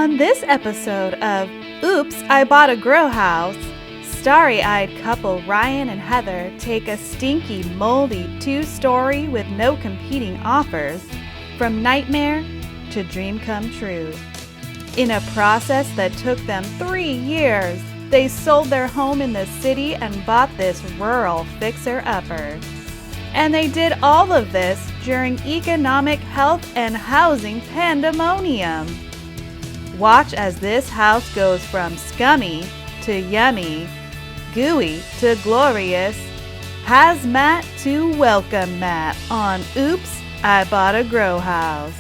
On this episode of Oops, I Bought a Grow House, starry-eyed couple Ryan and Heather take a stinky, moldy two-story with no competing offers from nightmare to dream come true. In a process that took them 3 years, they sold their home in the city and bought this rural fixer-upper. And they did all of this during economic, health, and housing pandemonium. Watch as this house goes from scummy to yummy, gooey to glorious, hazmat to welcome mat on Oops, I Bought a Grow House.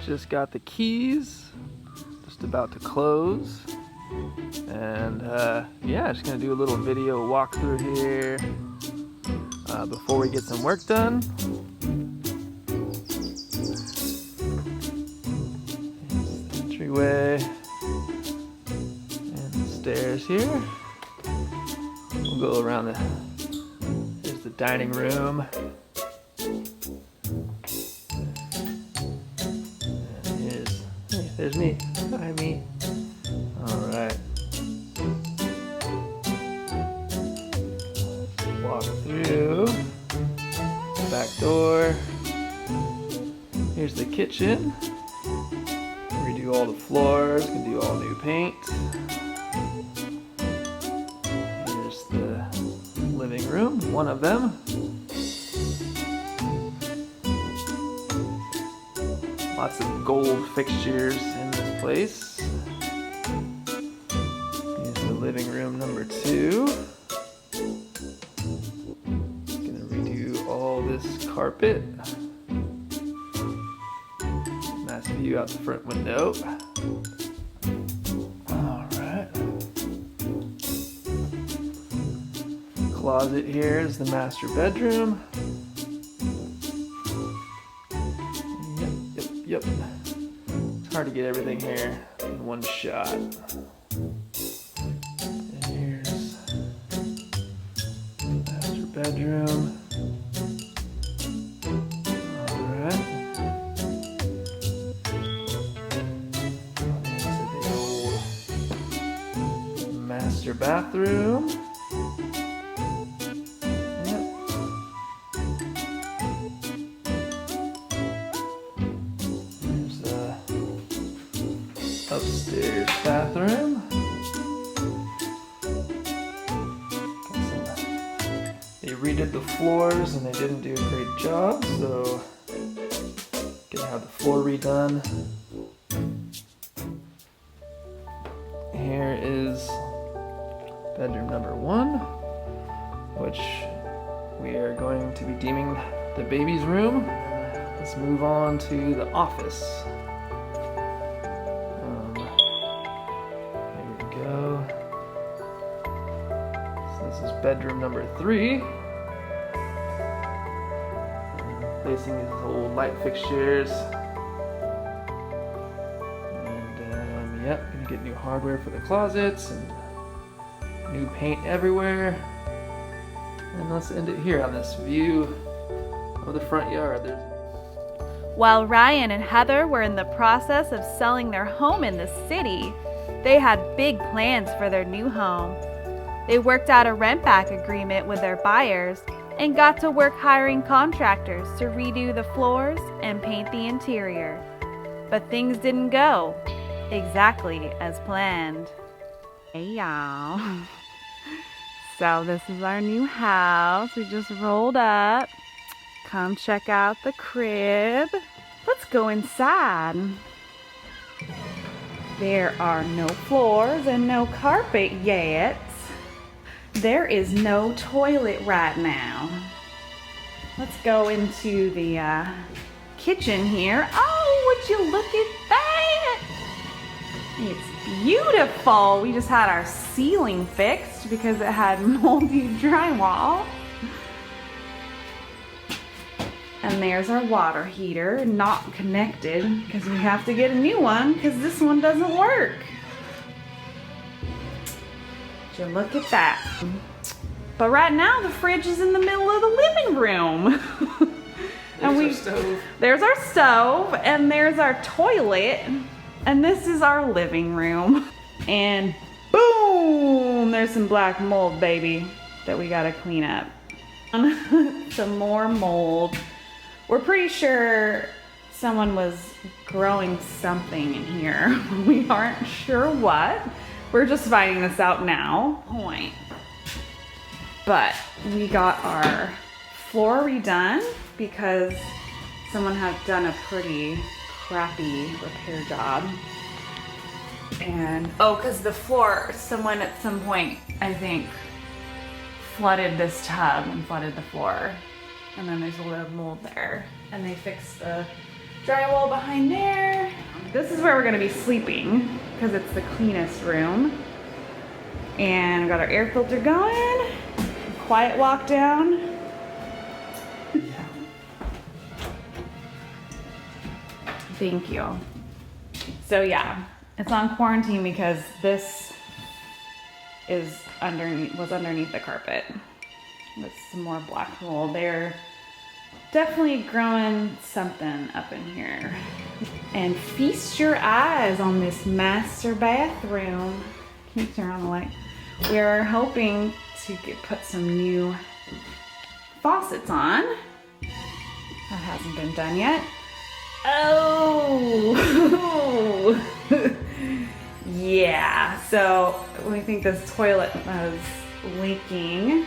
Just got the keys, just about to close, and just gonna do a little video walkthrough here before we get some work done. Entryway and the stairs here. We'll go around here's the dining room. There's me. Hi, me. Alright. Walk through. Back door. Here's the kitchen. Redo all the floors. Can do all new paint. Here's the living room. One of them. Lots of gold fixtures in this place. Here's the living room number 2. Gonna redo all this carpet. Nice view out the front window. Alright. Closet here is the master bedroom. Yep. It's hard to get everything here in one shot. And here's the master bedroom. Alright. There's the old master bathroom. Upstairs bathroom. They redid the floors and they didn't do a great job, so gonna have the floor redone. Here is bedroom number 1, which we are going to be deeming the baby's room. Let's move on to the office. This is bedroom number 3. Replacing these old light fixtures. And gonna get new hardware for the closets and new paint everywhere. And let's end it here on this view of the front yard. While Ryan and Heather were in the process of selling their home in the city, they had big plans for their new home. They worked out a rent-back agreement with their buyers and got to work hiring contractors to redo the floors and paint the interior. But things didn't go exactly as planned. Hey y'all. So this is our new house. We just rolled up. Come check out the crib. Let's go inside. There are no floors and no carpet yet. There is no toilet right now. Let's go into the kitchen here. Oh, would you look at that? It's beautiful. We just had our ceiling fixed because it had moldy drywall. And there's our water heater, not connected because we have to get a new one because this one doesn't work. Would you look at that? But right now the fridge is in the middle of the living room. There's our stove, and there's our toilet, and this is our living room. And boom, there's some black mold, baby, that we gotta clean up. Some more mold. We're pretty sure someone was growing something in here. We aren't sure what. We're just finding this out now. But we got our floor redone because someone had done a pretty crappy repair job. And because the floor, someone at some point, I think, flooded this tub and flooded the floor. And then there's a little mold there. And they fixed the drywall behind there. This is where we're gonna be sleeping because it's the cleanest room. And we got our air filter going. Quiet walk down. Thank you. So yeah, it's on quarantine because this was underneath the carpet. With some more black mold. They're definitely growing something up in here. And feast your eyes on this master bathroom. Can you turn on the light? We're hoping to put some new faucets on. That hasn't been done yet. Oh! Yeah, so we think this toilet was leaking.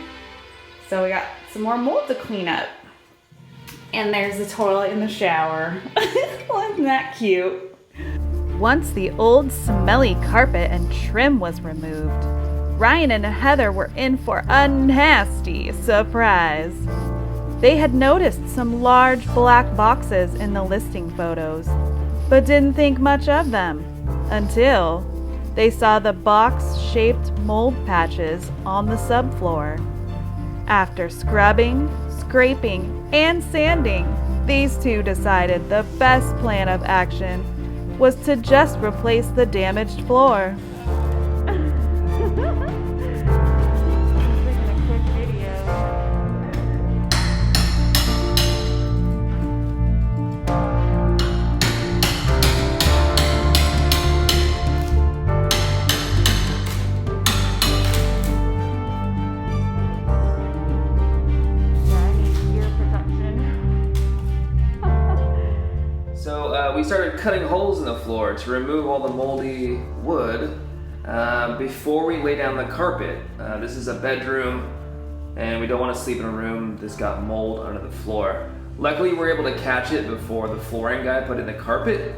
So we got some more mold to clean up. And there's a toilet in the shower. Wasn't that cute? Once the old smelly carpet and trim was removed, Ryan and Heather were in for a nasty surprise. They had noticed some large black boxes in the listing photos, but didn't think much of them until they saw the box-shaped mold patches on the subfloor. After scrubbing, scraping, and sanding, these two decided the best plan of action was to just replace the damaged floor. We started cutting holes in the floor to remove all the moldy wood before we lay down the carpet. This is a bedroom and we don't want to sleep in a room that's got mold under the floor. Luckily we were able to catch it before the flooring guy put in the carpet.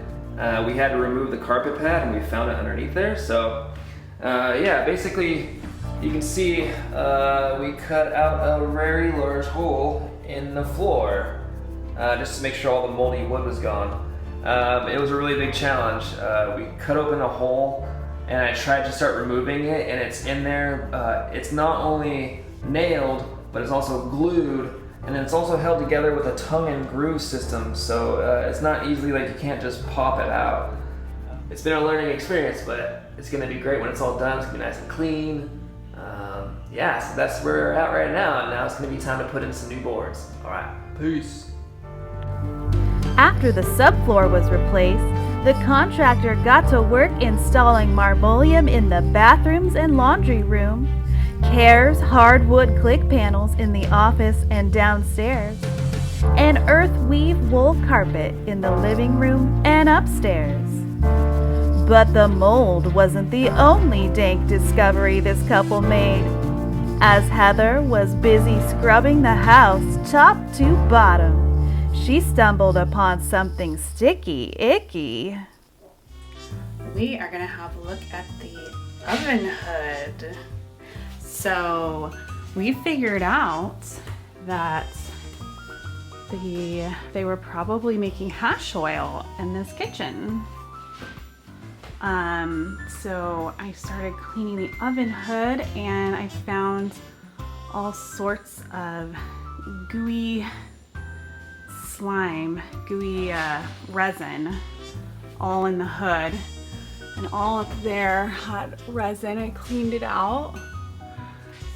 We had to remove the carpet pad and we found it underneath there. So yeah, basically you can see we cut out a very large hole in the floor just to make sure all the moldy wood was gone. It was a really big challenge. We cut open a hole and I tried to start removing it, and it's in there. It's not only nailed, but it's also glued, and then it's also held together with a tongue and groove system, so it's not easily, like, you can't just pop it out. It's been a learning experience, but it's gonna be great when it's all done. It's gonna be nice and clean. Yeah, so that's where we're at right now, and now it's gonna be time to put in some new boards. All right, peace. After the subfloor was replaced, the contractor got to work installing marmoleum in the bathrooms and laundry room, Care's hardwood click panels in the office and downstairs, and earth weave wool carpet in the living room and upstairs. But the mold wasn't the only dank discovery this couple made, as Heather was busy scrubbing the house top to bottom. She stumbled upon something sticky icky. We are gonna have a look at the oven hood. So we figured out that they were probably making hash oil in this kitchen. So I started cleaning the oven hood and I found all sorts of gooey slime, gooey resin all in the hood, and all up there had resin. I cleaned it out,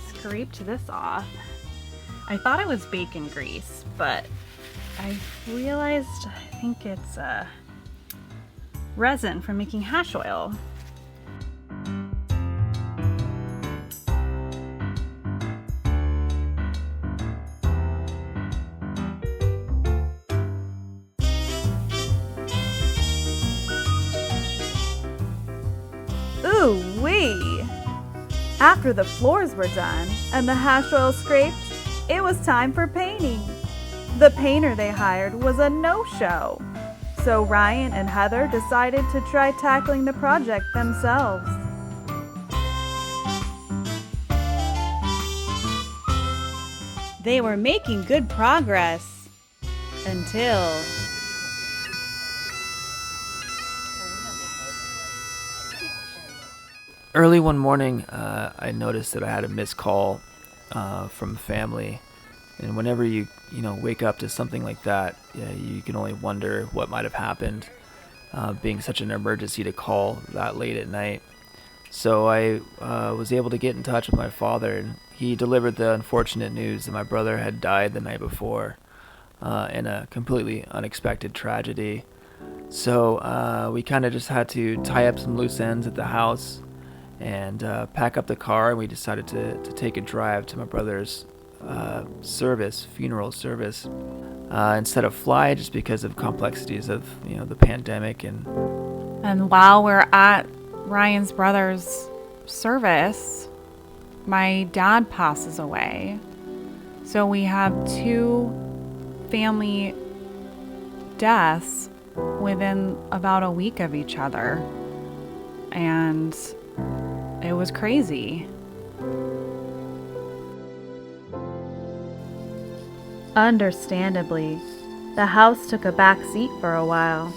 scraped this off. I thought it was bacon grease, but I realized I think it's resin for making hash oil. Ooh-wee! After the floors were done and the hash oil scraped, it was time for painting. The painter they hired was a no-show, so Ryan and Heather decided to try tackling the project themselves. They were making good progress until... Early one morning, I noticed that I had a missed call from family. And whenever you wake up to something like that, you can only wonder what might have happened, being such an emergency to call that late at night. So I was able to get in touch with my father, and he delivered the unfortunate news that my brother had died the night before in a completely unexpected tragedy. So we kind of just had to tie up some loose ends at the house and pack up the car, and we decided to take a drive to my brother's funeral service, instead of fly, just because of complexities of the pandemic. And while we're at Ryan's brother's service, my dad passes away. So we have 2 family deaths within about a week of each other. And it was crazy. Understandably, the house took a back seat for a while.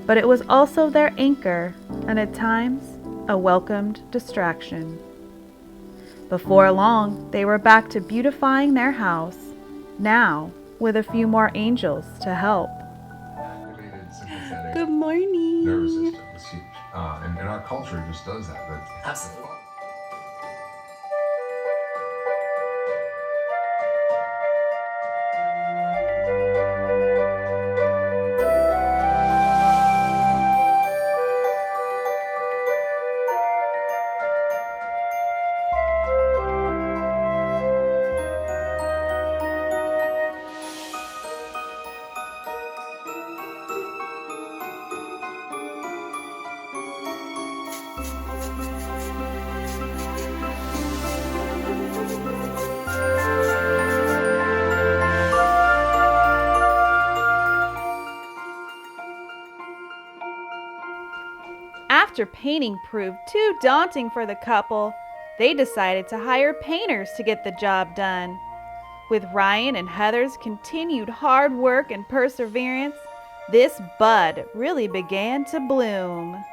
But it was also their anchor, and at times, a welcomed distraction. Before long, they were back to beautifying their house, now with a few more angels to help. Good morning. Nervous system is huge. And our culture just does that. But Absolutely. After painting proved too daunting for the couple, they decided to hire painters to get the job done. With Ryan and Heather's continued hard work and perseverance, this bud really began to bloom.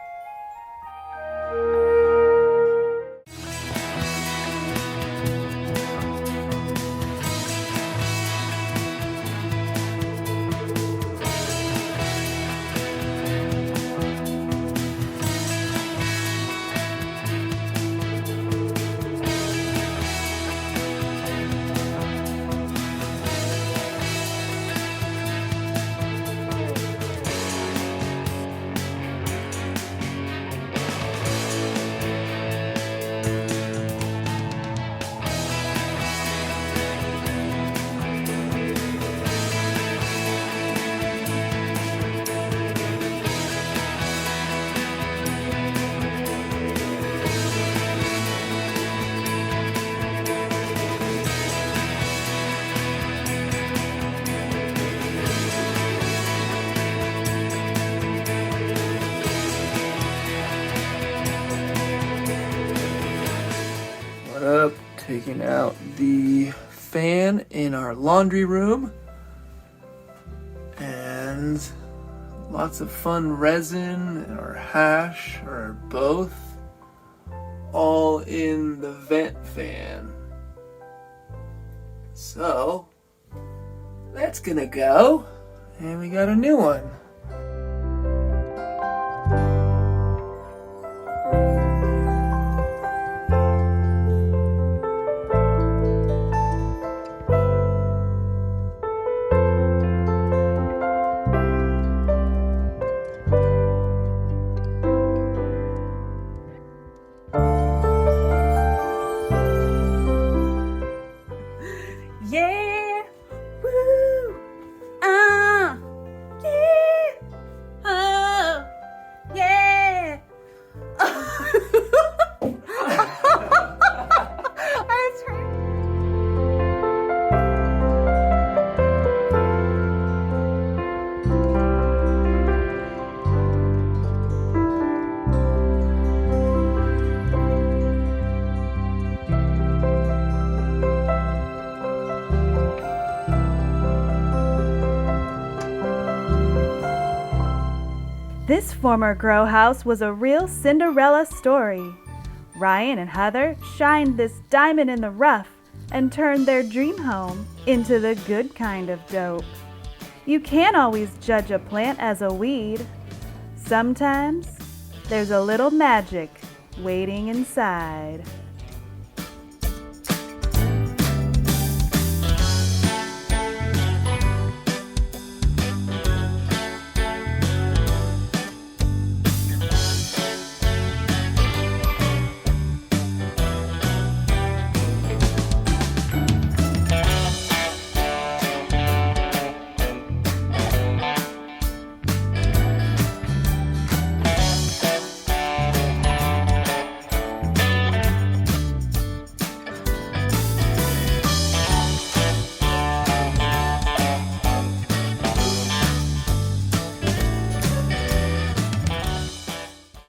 Up, taking out the fan in our laundry room, and lots of fun resin or hash or both, all in the vent fan. So that's gonna go, and we got a new one. This former grow house was a real Cinderella story. Ryan and Heather shined this diamond in the rough and turned their dream home into the good kind of dope. You can't always judge a plant as a weed. Sometimes there's a little magic waiting inside.